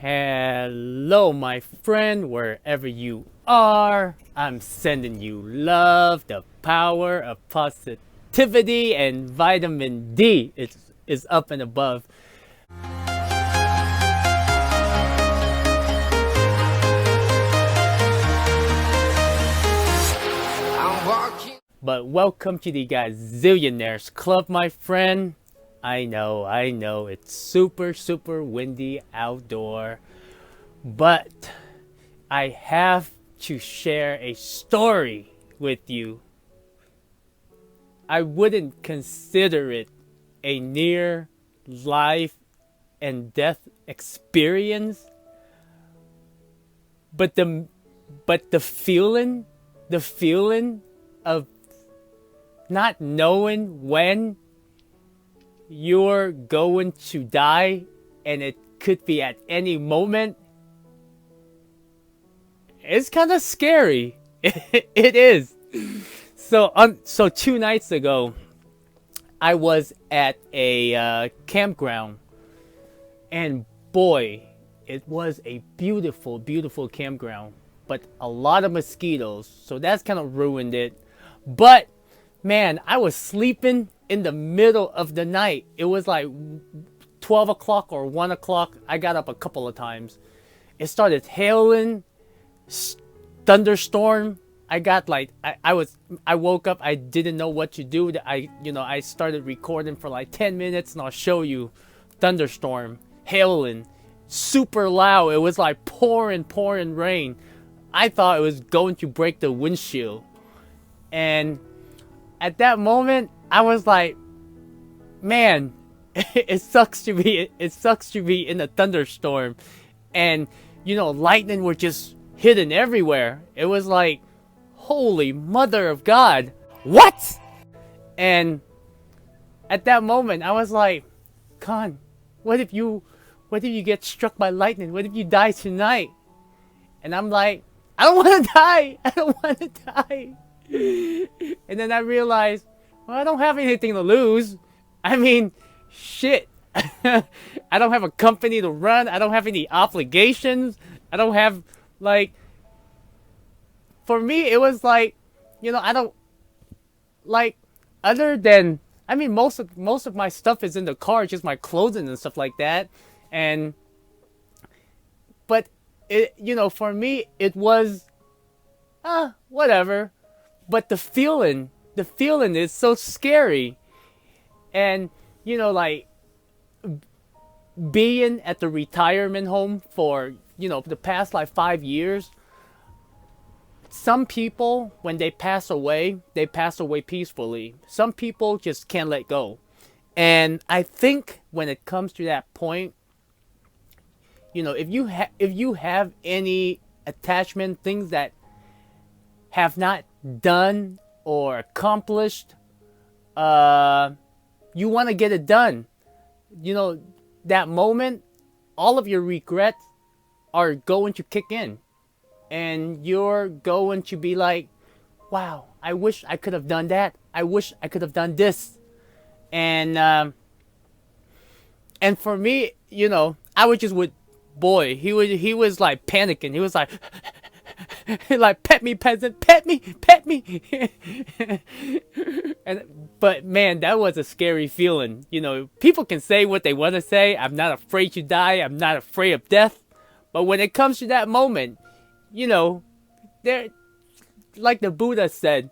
Hello, my friend, wherever you are. I'm sending you love, the power of positivity, and vitamin D is up and above. But welcome to the Gazillionaires Club, my friend. I know, it's super windy outdoor, but I have to share a story with you. I wouldn't consider it a near life and death experience, but the feeling of not knowing when you're going to die, and it could be at any moment, it's kind of scary. It is. So 2 nights ago, I was at a campground, and boy, it was a beautiful campground, but a lot of mosquitoes, so that's kind of ruined it. But man, I was sleeping in the middle of the night. It was like 12 o'clock or 1 o'clock. I got up a couple of times. It started hailing, thunderstorm. I woke up. I didn't know what to do. I started recording for like 10 minutes, and I'll show you. Thunderstorm, hailing, super loud. It was like pouring rain. I thought it was going to break the windshield. And at that moment, I was like, man, it sucks to be in a thunderstorm. And lightning were just hitting everywhere. It was like, holy mother of God, what? And at that moment, I was like, Con, what if you get struck by lightning? What if you die tonight? And I'm like, I don't want to die. I don't want to die. And then I realized, well, I don't have anything to lose. I mean, shit. I don't have a company to run. I don't have any obligations. I don't have, for me, it was like, I don't, other than, I mean, most of my stuff is in the car, just my clothing and stuff like that. But for me, it was, whatever. But the feeling is so scary. And, being at the retirement home for, the past 5 years, some people, when they pass away peacefully. Some people just can't let go. And I think when it comes to that point, if you have any attachment, things that have not done or accomplished, you want to get it done. That moment, all of your regrets are going to kick in, and you're going to be like, wow, I wish I could have done that. I wish I could have done this. And for me, I was just with, boy, he was like panicking. He was like, like, pet me, peasant, pet me. But man, that was a scary feeling. People can say what they want to say. I'm not afraid to die. I'm not afraid of death. But when it comes to that moment, there, like the Buddha said,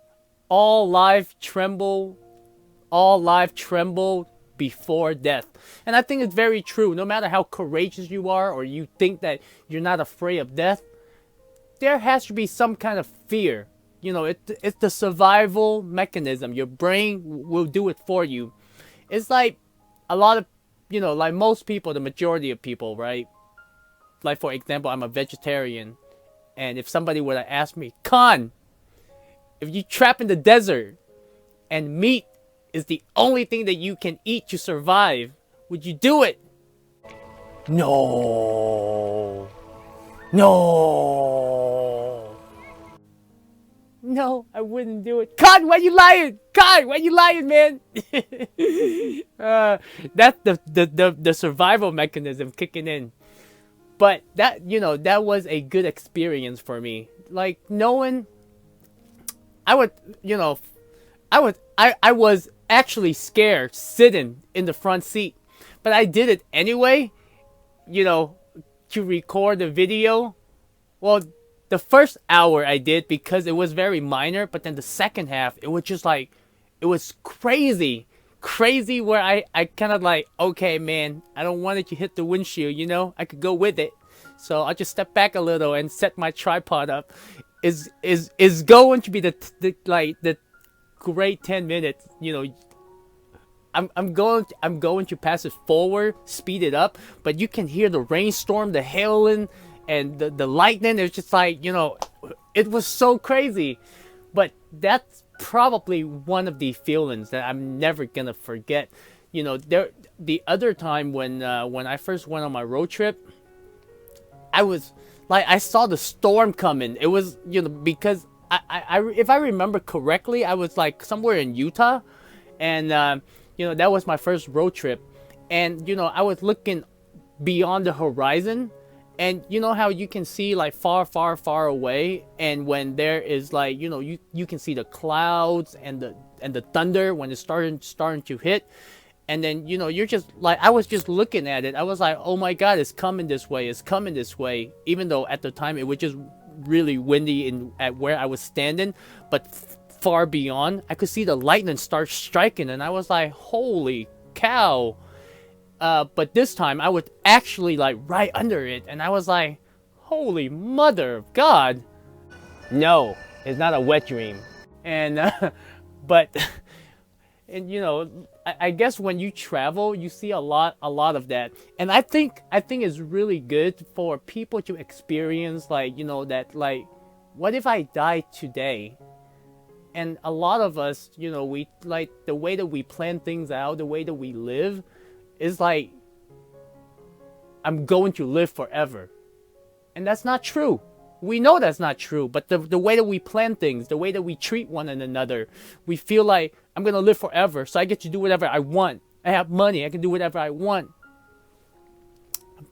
all life tremble before death. And I think it's very true. No matter how courageous you are, or you think that you're not afraid of death, there has to be some kind of fear. It's the survival mechanism. Your brain will do it for you. It's like a lot of, like most people, the majority of people, right? Like, for example, I'm a vegetarian. And if somebody were to ask me, Con, if you trap in the desert and meat is the only thing that you can eat to survive, would you do it? No, I wouldn't do it. God, why you lying? God, why you lying, man? That's the survival mechanism kicking in. But that, that was a good experience for me. Like knowing I would, I was actually scared sitting in the front seat, but I did it anyway, you know, to record the video. Well, the first hour I did because it was very minor, but then the second half, it was just like, it was crazy. Crazy where I kind of like, okay, man, I don't want it to hit the windshield, I could go with it. So I'll just step back a little and set my tripod up. Is going to be the great 10 minutes, I'm going to pass it forward, speed it up, but you can hear the rainstorm, the hailing, and the lightning. It's just like, it was so crazy. But that's probably one of the feelings that I'm never gonna forget. The other time when I first went on my road trip, I was like, I saw the storm coming. It was, because I if I remember correctly, I was like somewhere in Utah, and that was my first road trip, and I was looking beyond the horizon, and you know how you can see like far away, and when there is like, you can see the clouds and the thunder when it's starting to hit. And then, you're just like, I was just looking at it. I was like, oh my God, it's coming this way. It's coming this way. Even though at the time it was just really windy at where I was standing. But far beyond, I could see the lightning start striking. And I was like, holy cow. But this time I was actually like right under it. And I was like, holy mother of God. No, it's not a wet dream. And, but... And I guess when you travel, you see a lot of that, and I think it's really good for people to experience, like, that, like, what if I die today? And a lot of us, we like the way that we plan things out, the way that we live, is like, I'm going to live forever, and that's not true. We know that's not true, but the way that we plan things, the way that we treat one another, we feel like, I'm going to live forever, so I get to do whatever I want. I have money, I can do whatever I want.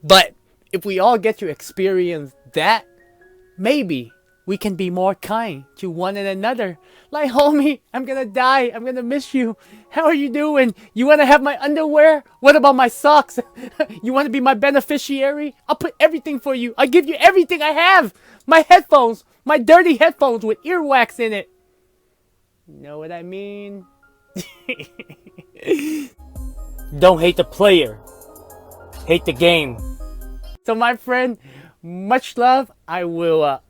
But if we all get to experience that, maybe we can be more kind to one another. Like, homie, I'm going to die. I'm going to miss you. How are you doing? You want to have my underwear? What about my socks? You want to be my beneficiary? I'll put everything for you. I'll give you everything I have. My headphones, my dirty headphones with earwax in it. Know what I mean? Don't hate the player. Hate the game. So my friend, much love. I will,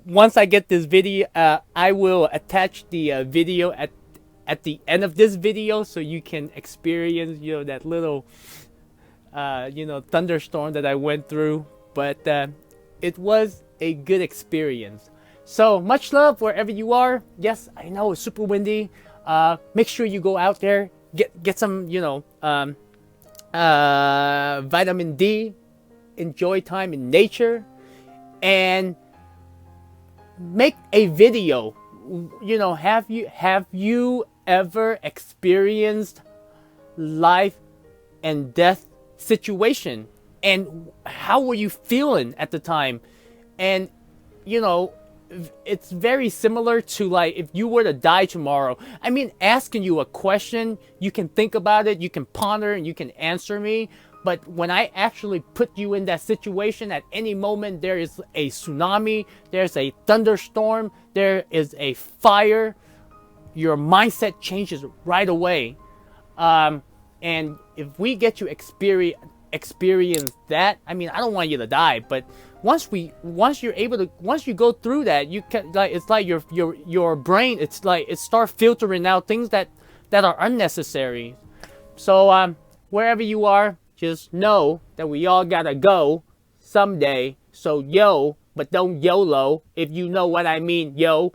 once I get this video, I will attach the video at the end of this video, so you can experience, that little, thunderstorm that I went through. But it was a good experience. So much love wherever you are. Yes, I know it's super windy. Make sure you go out there, get some, vitamin D, enjoy time in nature, and make a video. Have you ever experienced life and death situation, and how were you feeling at the time? And it's very similar to, like, if you were to die tomorrow. I mean, asking you a question, you can think about it, you can ponder, and you can answer me. But when I actually put you in that situation, at any moment there is a tsunami, there's a thunderstorm, there is a fire, your mindset changes right away. And if we get to experience that, I mean, I don't want you to die, but once you go through that, you can, like, it's like your brain, it's like it starts filtering out things that are unnecessary. So wherever you are, just know that we all gotta go someday. So yo, but don't YOLO, if you know what I mean, yo.